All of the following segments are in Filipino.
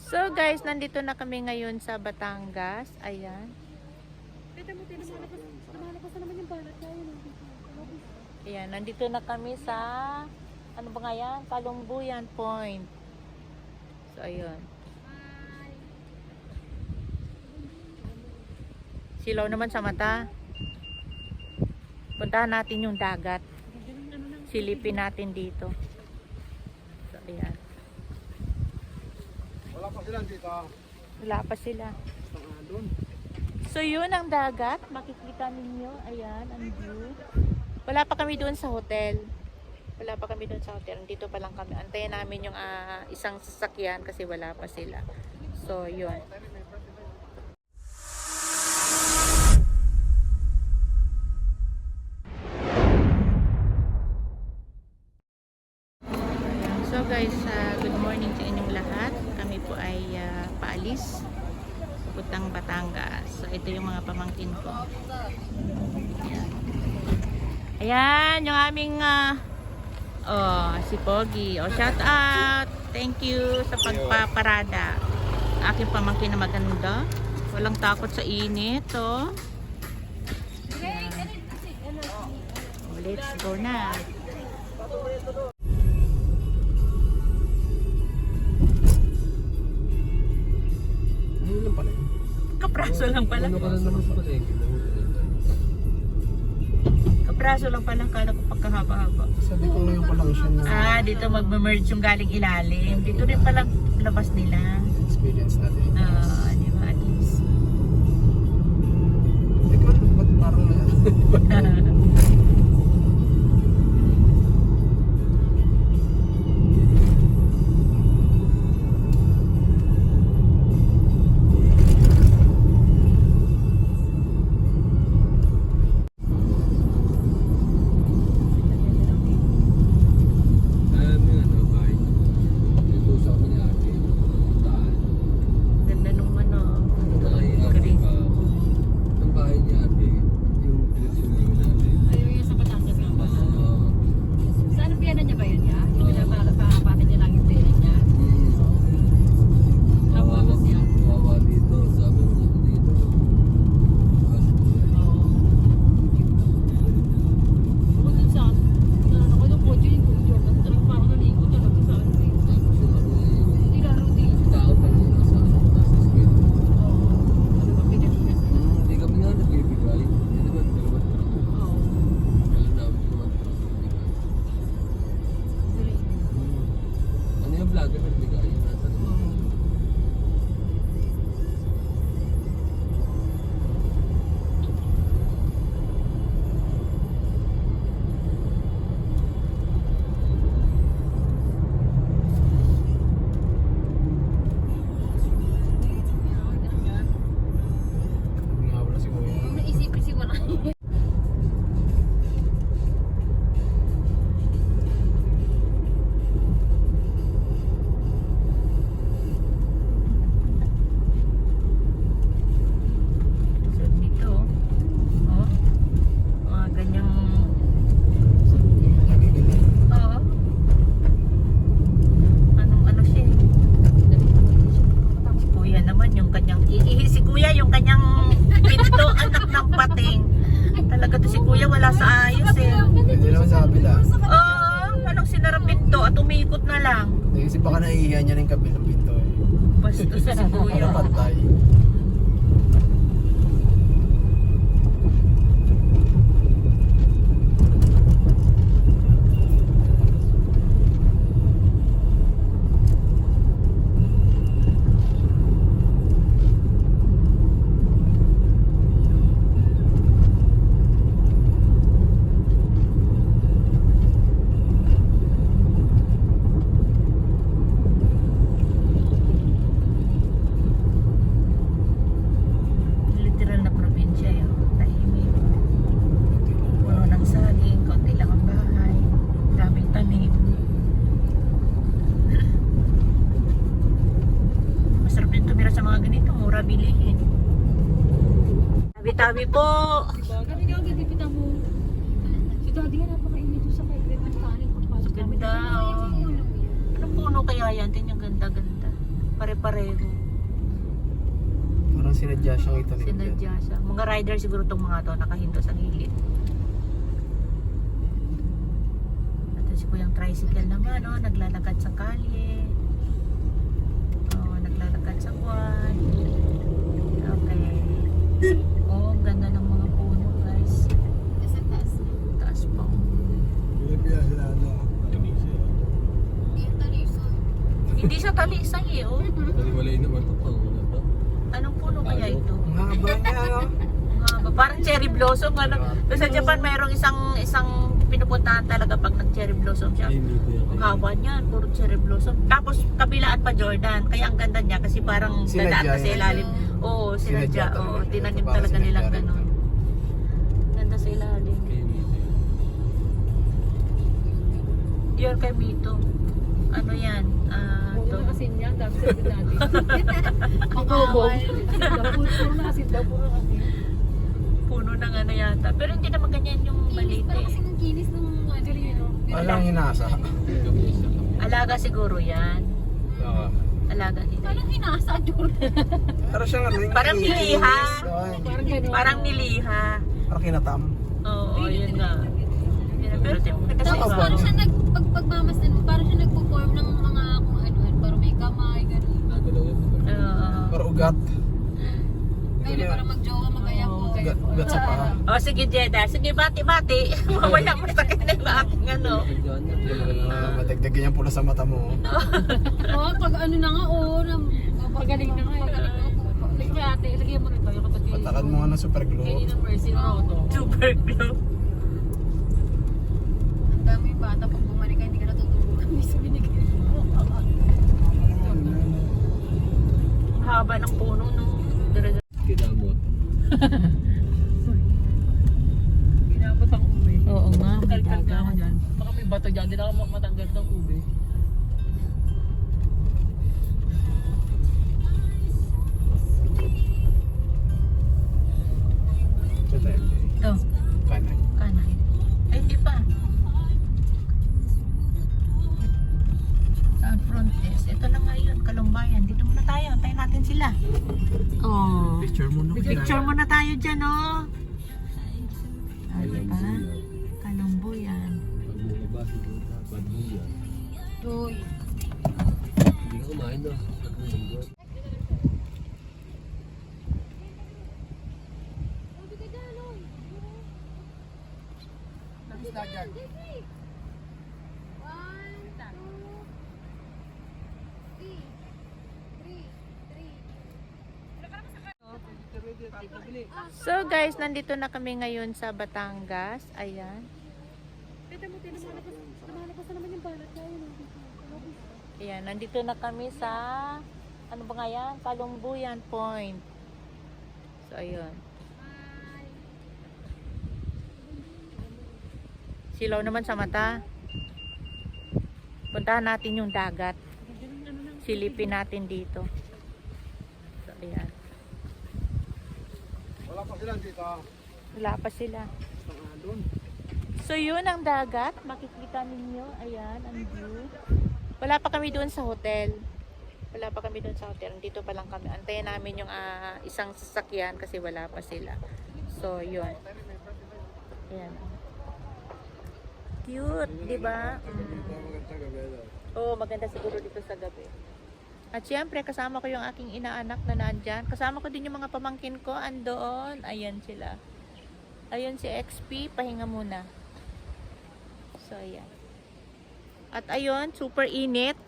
So guys, nandito na kami ngayon sa Batangas. Ayan. Ayan, nandito na kami sa ano ba nga yan? Palumbuyan Point. So ayun. Silaw naman sa mata. Puntahan natin yung dagat. Silipin natin dito. So ayan. Wala pa sila dito. Wala pa sila. So yun ang dagat. Makikita ninyo. Ayan, ang view. Wala pa kami doon sa hotel. Wala pa kami doon sa hotel. Dito pa lang kami. Antayin namin yung isang sasakyan kasi wala pa sila. So yun. So guys, good morning sa inyong lahat. Kami po ay paalis puntang Batangas. So ito yung mga pamangkin ko. Ayan, ayan yung aming si Pogi. Shout out. Thank you sa pagpaparada. Aking pamangkin na maganda. Walang takot sa init. Let's go na. Kapraso lang pala. Kapraso lang pala. Kala ko pagkahaba-haba. Sabi ko ngayon pa lang siya na dito magme-merge yung galing ilalim. Dito rin palang labas nila. experience natin. Di ba? At least. Ikaw, ba't parang na? Ganda nung green. Ang bahay niya ate, yung pinagsuling natin. Ayun yung sa Batangas nga ba? Saan ang piyana niya ba yun niya? Yung pinapapatan niya lang yung pera niya? Kawawa siya. Kawawa dito, sabi mo dito. Ako dun sa ano ko yung kotse yung Jordan talagang parang naligo talaga sa ano eh. Tapos sila ko Hindi laro din. tao tayo sa school. Oo. Ano ba pinag-inas? Hindi kami nga nagbibigay. Hindi naman dalawa. Oo. Alam namin naman nagbibigay. Ano yung vlogger nagbigay? Nasa nga wala si Kuya. Naisipin si Wala. So dito, mga ganyang, ano siya eh. Si Kuya naman, yung kanyang, si Kuya yung kanyang pinto, anak ng pating. Talaga to si Kuya, wala sa ayos eh. Hindi naman sa kabila. Anong sinara pinto at umikot na lang. Naisip baka naiiyan niya rin kabilang pinto eh. Basta sa si Kuya. Para pantay. Literal na probinsya yun. Tahimik. Puno ng saging, konti lang ang bahay. Daming tanim. Masarap din tumira sa mga ganito. Mura bilihin. Tabi-tabi po. Sabi niya, gagipita mo. Si Daddy nga napakainit doon sa kaibigan ng kanin. Ganda. Anong puno kaya yan? Tingnan yung ganda-ganda. Pare-pareho. Parang sinadya siyang itanim dyan. Sinadya siya. Mga rider siguro tong mga to, nakahinto sa gilid. At si Kuyang tricycle naman, oh, naglalakad sa kalye. Oh, naglalakad sa kwan. Okay. Oh, ang ganda ng mga puno, guys. Nasa taas. Taas pa. Hindi siya talisay eh, oh. Baliwalay naman ito pang una to. Anong puno kaya ito? Ang haba niya, no? Haba. Parang cherry blossom, ano. Doon sa Japan, mayroong isang pinupuntahan talaga pag nag-cherry blossom siya. Ang haba niyan, puro cherry blossom. Tapos kabilaan pa Jordan, kaya ang ganda niya kasi parang Sinadya dadaan ka sa yan. ilalim. Oo, sinadya. Sinadya Oo, talaga. tinanim Parang talaga sinadya nilang rin gano'n. Ganda sa ilalim. Yun kay Mito. Ano yan? Puro na asin yan, dami sabi natin. Makawal. Puro na asin daw, puro na asin. Puno ng ano yata. Pero hindi naman ganyan yung maliit Parang eh. kasing ang kinis ng ano yun. Walang hinasa. Alaga siguro yan. Oo. Alaga nila. Parang hinasa, Jordan. Parang siyang ano, Parang niliha. Parang gano'n. Parang niliha. Parang kinatam. Oo, yun nga. Pero kasi Tapos iba. parang siya pagmamasdan mo, parang siya nagpo-form ng mga kung ano-ano, parang may kamay, gano'n. Parang ugat. Ayun na parang mag-jowa, mag-aya po. Ugat sa paa. O sige Jeda, sige bati-bati. Mamaya mo sakit na yung aking ano. Madagdagan yung pula sa mata mo. Oo, pag ano na nga, pagaling na nga. Pagaling kay ate, lagyan mo rito yung kapatid. Patakan mo nga ng super glue. Kaya ng Mercy na ako to. Super glue. Ang dami yung bata, pag bumalik ka, hindi ka natutulungan. Hindi sa binigay mo. Haba ng puno no. Kinamot. Ginabot ang ube. Oo nga, may Kalkal na ako dagat. dyan. Baka may bato dyan, hindi na ako matanggal ng ube. Ito tayo. Ito, Kanan. kanan. Ay, hindi pa. Saan frontis? Ito na nga yun, Kalumbayan. Dito muna tayo, antayin natin sila. Oh. Picture mo na. Picture muna tayo dyan, oh. Ah, diba? Kalumbayan. Pagbubaba siguro. Pagbubaba. Uy. Hindi ka kumain no. Pagbubaba. So guys, nandito na kami ngayon sa Batangas. Ayan. Ayan, nandito na kami sa ano ba nga yan? Kalumbuyan Point. So ayun. Silaw naman sa mata. Puntahan natin yung dagat. Silipin natin dito. So ayan. Wala pa sila dito. Wala pa sila. Doon. So yun ang dagat, makikita ninyo, ayan ang view. Wala pa kami doon sa hotel. Wala pa kami doon sa hotel. Dito pa lang kami. Antayin namin yung isang sasakyan kasi wala pa sila. So yun. Ayan. Cute, di ba? Oo, maganda siguro dito sa gabi. At syempre, kasama ko yung aking inaanak na nandyan. Kasama ko din yung mga pamangkin ko. Andoon. Ayan sila. Ayun si XP. Pahinga muna. So, ayan. At ayun, super init.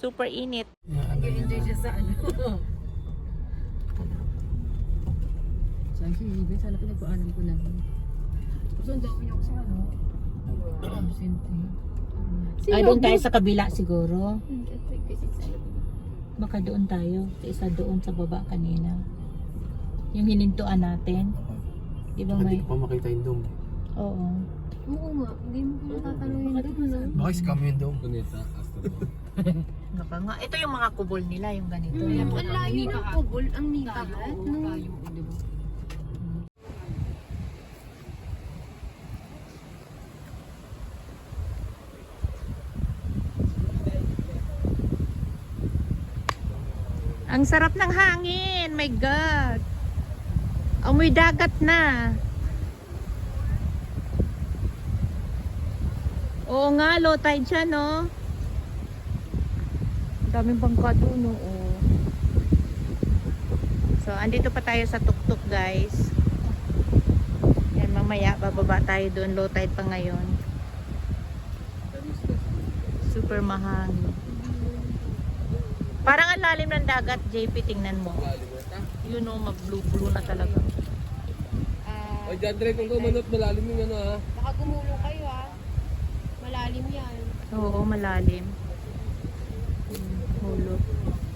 Super init. Nag-enjoy siya sa ano. Sana pinagpaalam ko lang. So, ang dami niyo kasi ano. Absente. Ay, doon tayo sa kabila siguro. Baka doon tayo. Sa isa doon sa baba kanina. Yung hinintuan natin. Di ba Hindi may? ko pa makita yung dome. Oo. Oo nga, hindi mo ko natatanungin doon. Baka scam yung dome. Kunita. Baka nga. Ito yung mga kubol nila, yung ganito. Ang layo ng kubol, ang nikahat. Layo, di ba? Ang sarap ng hangin. My God. Amoy dagat na. Oo nga, low tide siya, no? Daming bangka doon, no? Oh. So, andito pa tayo sa tuktok, guys. Yan, mamaya, bababa tayo doon. Low tide pa ngayon. Super mahangin. Parang ang lalim ng dagat, JP, tingnan mo. Yun, no, mag-blue-blue na talaga. Ay, dyan, Dre, kung kumanot, malalim yung ano, ha? Baka gumulong kayo malalim yan. Oo, malalim. Hulog.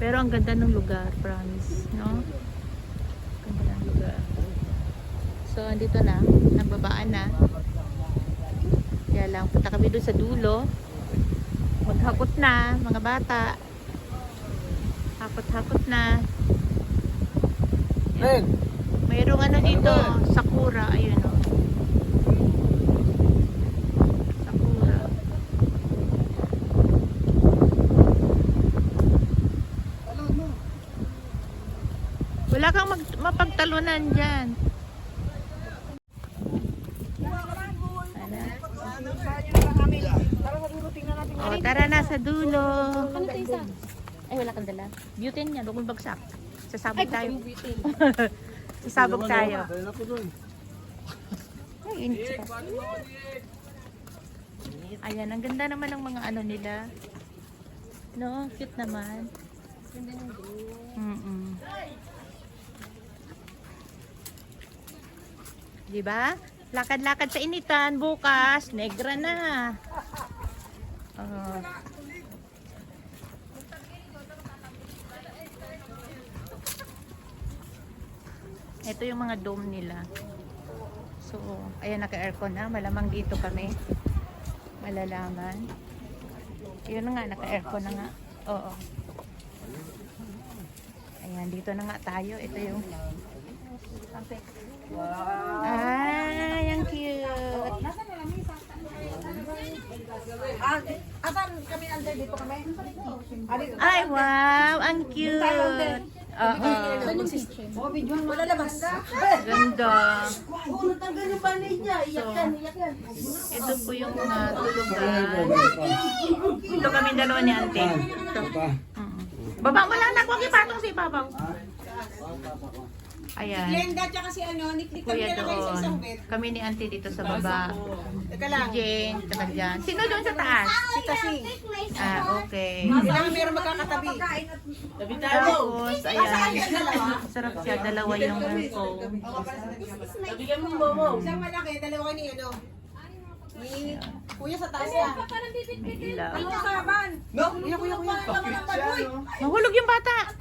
Pero ang ganda ng lugar, promise, no? Ganda ng lugar. So, andito na. Nagbabaan na. Kaya lang, punta kami doon sa dulo. Maghakot na, mga bata. Hakot-hakot na. Ren! Mayroong ano dito, sakura. Ayun, o. Sakura. Wala kang mapagtalunan dyan. O, tara na sa dulo. Ano tayo isa? Ay, wala kang dala. Butane yan, huwag mong bagsak. Sasabog tayo. Sasabog tayo. Ay, init pa. Ayan, ang ganda naman ng mga ano nila. No, cute naman. Diba? Lakad-lakad sa initan. Bukas, negra na. Oh. Ito yung mga dome nila. So, ayan, naka-aircon na. Malamang dito kami. Malalaman. Yun na nga, naka-aircon na nga. Oo. Ayan, dito na nga tayo. Ito yung... Ay, ang cute. Asan kami under dito kami? Ay, wow, ang cute. Oo. Oh, video wala labas. Ganda. Natanggal yung banay niya. Iyak yan. Ito po yung tulugan. Ito kami dalawa ni Ante. Ito. Baba mo lang, huwag ipatong si Papaw. Ayan. Glenda tsaka si ano, niklik kami Kuya na kayo sa isang doon. bed. Kami ni Ante dito sa baba. Teka lang. Si Jane, tsaka dyan. Sino doon sa taas? Si Tasing. Ah, okay. Kailangan meron magkakatabi. Tapos, ayan. Sarap siya. Dalawa yung foam. Isang malaki, dalawa kayo ni ano. Ni kuya sa taas na. May ilaw. Kuya kaban. No? Kuya, kuya, kuya. Mahulog yung bata.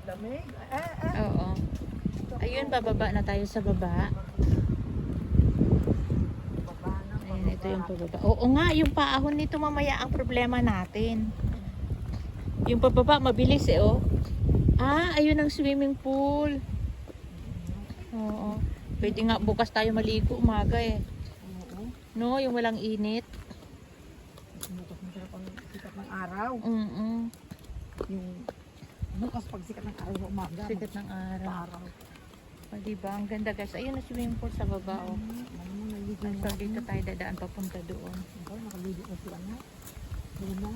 Lamig. Oo. Ayun, bababa na tayo sa baba. Ayun, ito yung pababa. Oo nga, yung paahon nito mamaya ang problema natin. Yung pababa, mabilis eh, oh. Ah, ayun ang swimming pool. Oo. Pwede nga bukas tayo maligo umaga eh. No, yung walang init. Masarap ang sikat ng araw. Yung bukas pag sikat ng araw sa umaga. Sikat ng araw. O, diba? Ang ganda guys. Ayun ang swimming pool sa baba, oh. So, dito tayo dadaan papunta doon. Nakaligo na sila na. Doon na.